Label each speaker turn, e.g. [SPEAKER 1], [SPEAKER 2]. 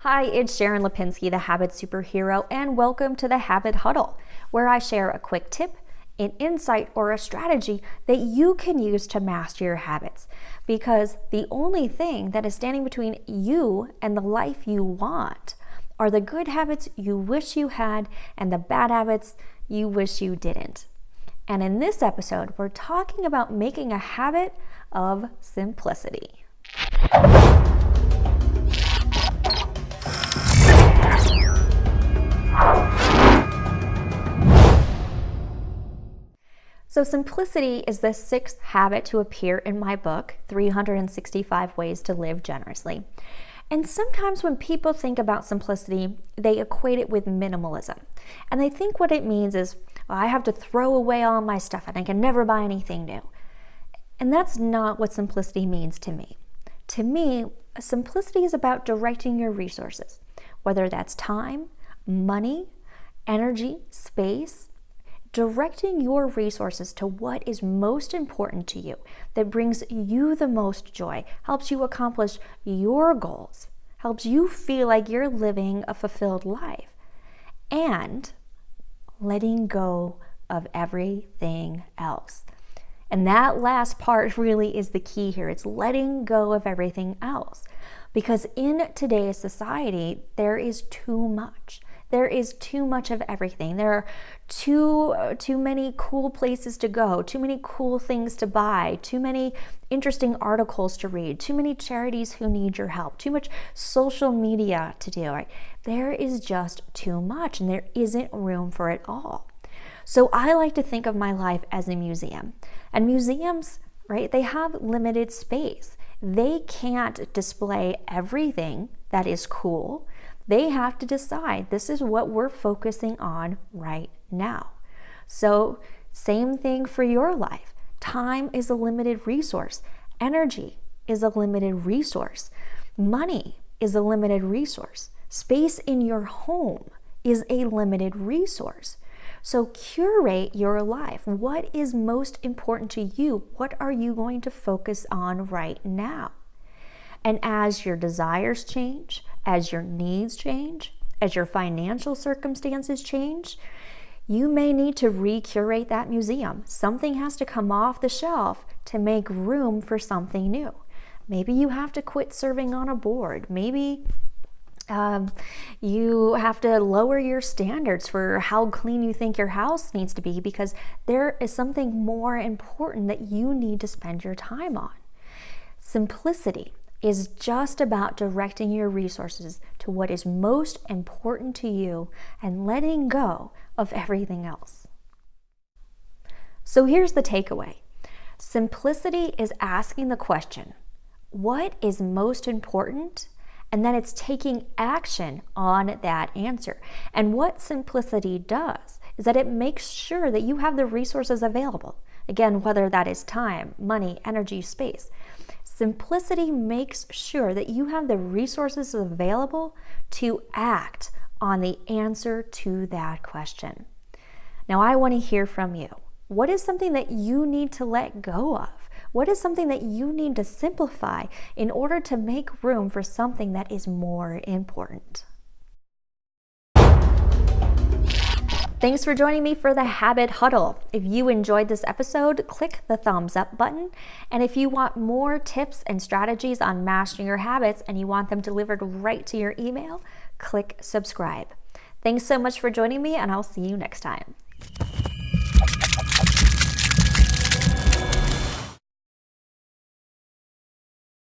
[SPEAKER 1] Hi, it's Sharon Lipinski, the Habit Superhero, and welcome to the Habit Huddle, where I share a quick tip, an insight, or a strategy that you can use to master your habits. Because the only thing that is standing between you and the life you want are the good habits you wish you had and the bad habits you wish you didn't. And in this episode, we're talking about making a habit of simplicity. So simplicity is the sixth habit to appear in my book, 365 Ways to Live Generously. And sometimes when people think about simplicity, they equate it with minimalism. And they think what it means is, well, I have to throw away all my stuff and I can never buy anything new. And that's not what simplicity means to me. To me, simplicity is about directing your resources, whether that's time, money, energy, space, directing your resources to what is most important to you, that brings you the most joy, helps you accomplish your goals, helps you feel like you're living a fulfilled life, and letting go of everything else. And that last part really is the key here. It's letting go of everything else. Because in today's society, there is too much. There is too much of everything. There are too many cool places to go, too many cool things to buy, too many interesting articles to read, too many charities who need your help, too much social media to do. Right? There is just too much, and there isn't room for it all. So I like to think of my life as a museum. And museums, right, they have limited space. They can't display everything that is cool. They have to decide this is what we're focusing on right now. So same thing for your life. Time is a limited resource. Energy is a limited resource. Money is a limited resource. Space in your home is a limited resource. So curate your life. What is most important to you? What are you going to focus on right now? And as your desires change, as your needs change, as your financial circumstances change, you may need to recurate that museum. Something has to come off the shelf to make room for something new. Maybe you have to quit serving on a board. Maybe you have to lower your standards for how clean you think your house needs to be because there is something more important that you need to spend your time on. Simplicity is just about directing your resources to what is most important to you and letting go of everything else. So here's the takeaway. Simplicity is asking the question, what is most important? And then it's taking action on that answer. And what simplicity does is that it makes sure that you have the resources available. Again, whether that is time, money, energy, space. Simplicity makes sure that you have the resources available to act on the answer to that question. Now, I want to hear from you. What is something that you need to let go of? What is something that you need to simplify in order to make room for something that is more important? Thanks for joining me for the Habit Huddle. If you enjoyed this episode, click the thumbs up button. And if you want more tips and strategies on mastering your habits and you want them delivered right to your email, click subscribe. Thanks so much for joining me, and I'll see you next time.